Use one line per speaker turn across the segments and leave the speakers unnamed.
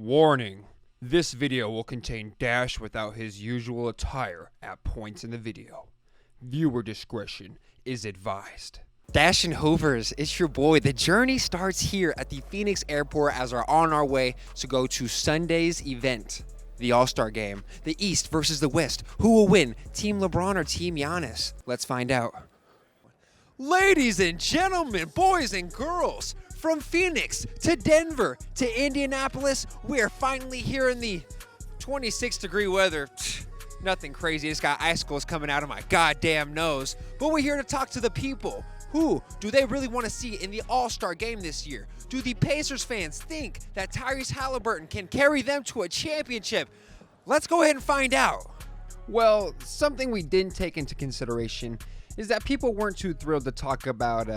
Warning, this video will contain Dash without his usual attire at points in the video. Viewer discretion is advised.
Dash and Hovers, it's your boy. The journey starts here at the Phoenix airport as we're on our way to go to Sunday's event, the All-Star game. The East versus the West. Who will win, Team LeBron or Team Giannis? Let's find out. Ladies and gentlemen, boys and girls, from Phoenix to Denver to Indianapolis, we are finally here in the 26-degree weather. Nothing crazy, just got icicles coming out of my goddamn nose. But we're here to talk to the people. Who do they really want to see in the All-Star game this year? Do the Pacers fans think that Tyrese Halliburton can carry them to a championship? Let's go ahead and find out.
Well, something we didn't take into consideration is that people weren't too thrilled to talk about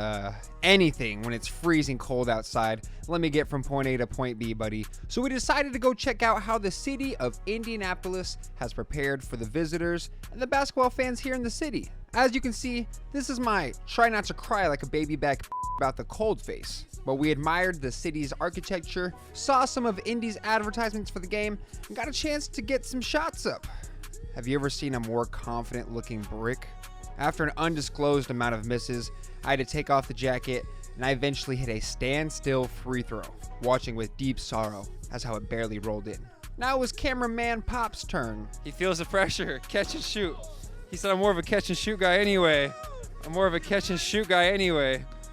anything when it's freezing cold outside. Let me get from point A to point B, buddy. So we decided to go check out how the city of Indianapolis has prepared for the visitors and the basketball fans here in the city. As you can see, this is my try not to cry like a baby back about the cold face. But we admired the city's architecture, saw some of Indy's advertisements for the game, and got a chance to get some shots up. Have you ever seen a more confident looking brick? After an undisclosed amount of misses, I had to take off the jacket, and I eventually hit a standstill free throw, watching with deep sorrow as how it barely rolled in. Now it was cameraman Pop's turn.
He feels the pressure, catch and shoot. He said, I'm more of a catch and shoot guy anyway.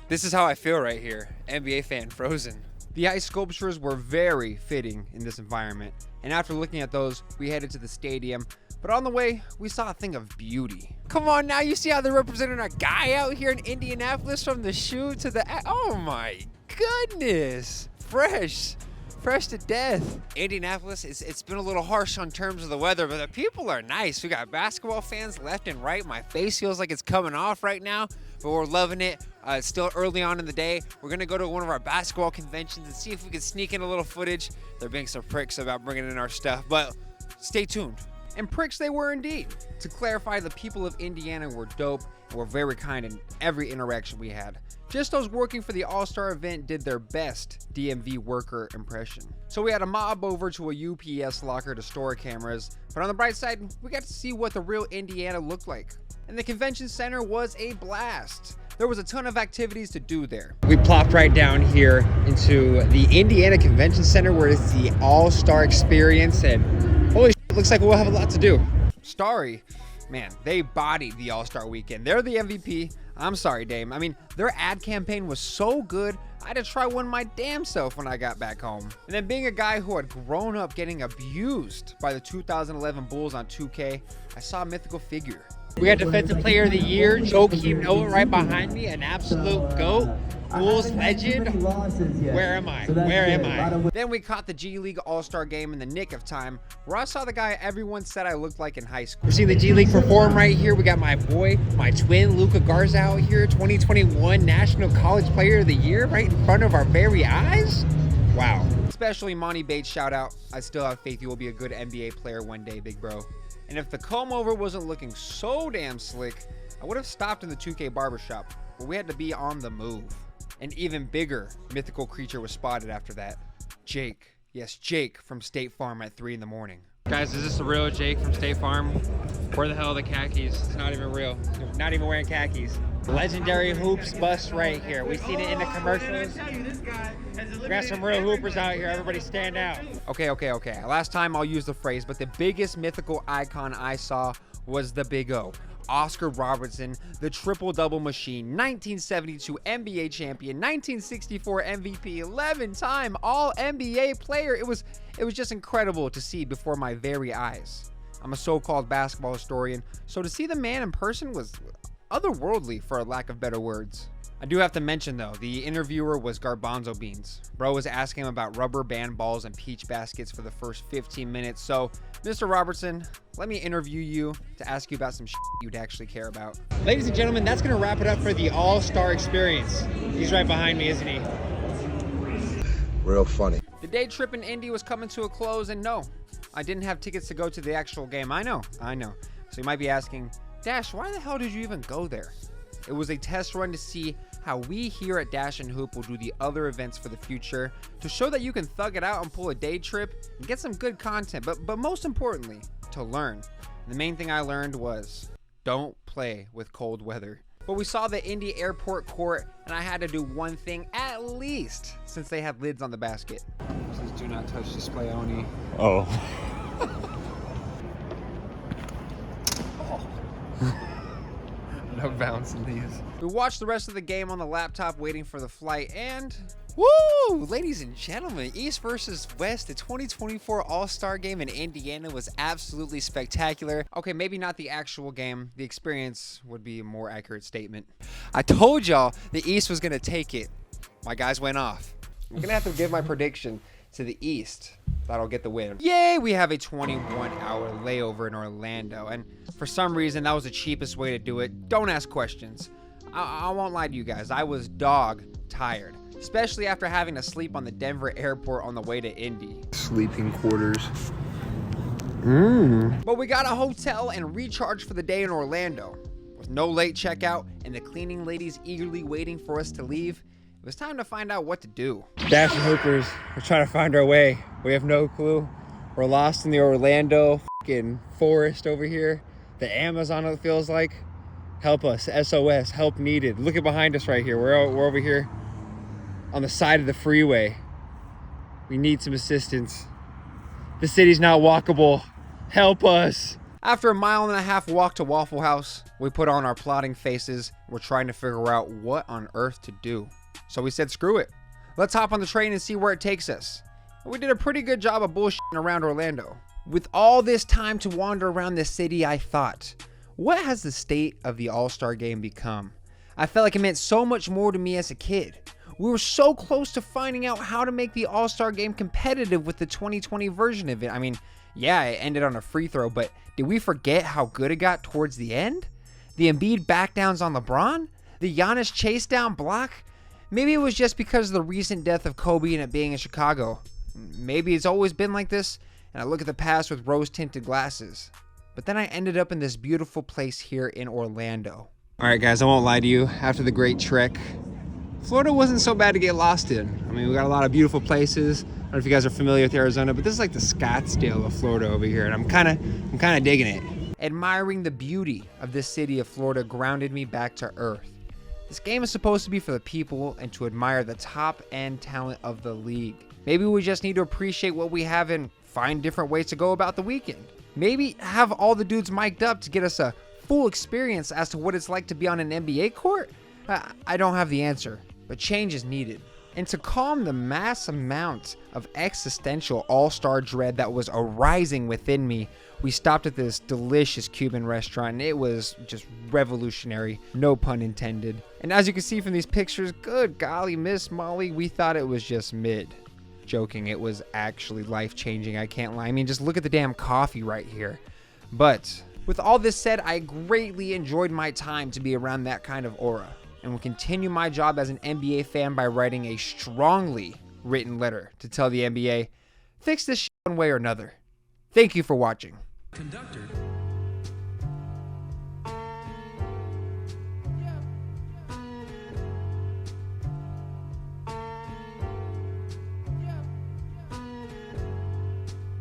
This is how I feel right here, NBA fan frozen.
The ice sculptures were very fitting in this environment, and after looking at those, we headed to the stadium. But on the way, we saw a thing of beauty.
Come on now, you see how they're representing our guy out here in Indianapolis from the shoe to the... Oh my goodness. Fresh to death. Indianapolis, it's been a little harsh on terms of the weather, but the people are nice. We got basketball fans left and right. My face feels like it's coming off right now, but we're loving it. It's still early on in the day. We're gonna go to one of our basketball conventions and see if we can sneak in a little footage. They're being some pricks about bringing in our stuff, but stay tuned.
And pricks they were indeed. To clarify, the people of Indiana were dope and were very kind in every interaction we had. Just those working for the All-Star event did their best DMV worker impression. So we had a mob over to a UPS locker to store cameras, but on the bright side, we got to see what the real Indiana looked like. And the convention center was a blast. There was a ton of activities to do there. We plopped right down here into the Indiana Convention Center where it's the All-Star experience, and holy shit, looks like we'll have a lot to do. Starry, man, they bodied the All-Star weekend. They're the MVP. I'm sorry, Dame. I mean, their ad campaign was so good, I had to try one my damn self when I got back home. And then being a guy who had grown up getting abused by the 2011 Bulls on 2K, I saw a mythical figure. We had Defensive Player of the Year, Joakim Noah right behind me, an absolute GOAT, Bulls legend. Where am I? Then we caught the G League All-Star game in the nick of time, where I saw the guy everyone said I looked like in high school. We're seeing the G League perform right here. We got my boy, my twin, Luka Garza out here, 2021 National College Player of the Year right in front of our very eyes. Wow. Especially Monty Bates, shout out. I still have faith you will be a good NBA player one day, big bro. And if the comb over wasn't looking so damn slick, I would have stopped in the 2K barbershop, but we had to be on the move. An even bigger mythical creature was spotted after that. Jake. Yes, Jake from State Farm at 3 in the morning.
Guys, is this the real Jake from State Farm? Where the hell are the khakis? It's not even real. Not even wearing khakis. Legendary hoops bust right here. We've seen it in the commercials. We got some real hoopers out here. Everybody stand out.
Okay. Last time I'll use the phrase, but the biggest mythical icon I saw was the Big O. Oscar Robertson, the triple-double machine, 1972 NBA champion, 1964 MVP, 11-time All-NBA player. It was just incredible to see before my very eyes. I'm a so-called basketball historian, so to see the man in person was otherworldly, for a lack of better words. I do have to mention though, the interviewer was Garbanzo Beans. Bro was asking him about rubber band balls and peach baskets for the first 15 minutes. So, Mr. Robertson, let me interview you to ask you about some shit you'd actually care about. Ladies and gentlemen, that's gonna wrap it up for the All-Star experience. He's right behind me, isn't he?
Real funny.
The day trip in Indy was coming to a close, and no, I didn't have tickets to go to the actual game. I know. So you might be asking, Dash, why the hell did you even go there? It was a test run to see how we here at Dash and Hoop will do the other events for the future to show that you can thug it out and pull a day trip and get some good content, but most importantly, to learn. The main thing I learned was don't play with cold weather. But we saw the Indy airport court, and I had to do one thing at least since they had lids on the basket. Please do not touch display only.
Oh.
No bounce in these. We watched the rest of the game on the laptop waiting for the flight, and woo!
Ladies and gentlemen, East versus West, the 2024 All-Star Game in Indiana was absolutely spectacular.
Okay, maybe not the actual game. The experience would be a more accurate statement.
I told y'all the East was going to take it. My guys went off.
I'm gonna have to give my prediction to the East. That'll get the win. Yay, we have a 21-hour layover in Orlando, and for some reason that was the cheapest way to do it. Don't ask questions. I won't lie to you guys, I was dog tired, especially after having to sleep on the Denver airport on the way to Indy.
Sleeping quarters.
But we got a hotel and recharged for the day in Orlando. With no late checkout and the cleaning ladies eagerly waiting for us to leave, it was time to find out what to do.
Dash and Hoopers, we're trying to find our way. We have no clue. We're lost in the Orlando fucking forest over here. The Amazon, it feels like. Help us, SOS, help needed. Look at behind us right here. We're over here on the side of the freeway. We need some assistance. The city's not walkable. Help us.
After a 1.5 mile walk to Waffle House, we put on our plotting faces. We're trying to figure out what on earth to do. So we said, screw it. Let's hop on the train and see where it takes us. We did a pretty good job of bullshitting around Orlando. With all this time to wander around the city, I thought, what has the state of the All-Star Game become? I felt like it meant so much more to me as a kid. We were so close to finding out how to make the All-Star Game competitive with the 2020 version of it. I mean, yeah, it ended on a free throw, but did we forget how good it got towards the end? The Embiid backdowns on LeBron? The Giannis chase down block? Maybe it was just because of the recent death of Kobe and it being in Chicago. Maybe it's always been like this, and I look at the past with rose-tinted glasses. But then I ended up in this beautiful place here in Orlando. All right, guys, I won't lie to you. After the great trek, Florida wasn't so bad to get lost in. I mean, we got a lot of beautiful places. I don't know if you guys are familiar with Arizona, but this is like the Scottsdale of Florida over here, and I'm kind of digging it. Admiring the beauty of this city of Florida grounded me back to earth. This game is supposed to be for the people and to admire the top-end talent of the league. Maybe we just need to appreciate what we have and find different ways to go about the weekend. Maybe have all the dudes mic'd up to get us a full experience as to what it's like to be on an NBA court? I don't have the answer, but change is needed. And to calm the mass amount of existential all-star dread that was arising within me, we stopped at this delicious Cuban restaurant, and it was just revolutionary, no pun intended. And as you can see from these pictures, good golly, Miss Molly, we thought it was just mid. Joking, it was actually life-changing, I can't lie. I mean, just look at the damn coffee right here. But with all this said, I greatly enjoyed my time to be around that kind of aura, and will continue my job as an NBA fan by writing a strongly written letter to tell the NBA, fix this shit one way or another. Thank you for watching.
Conductor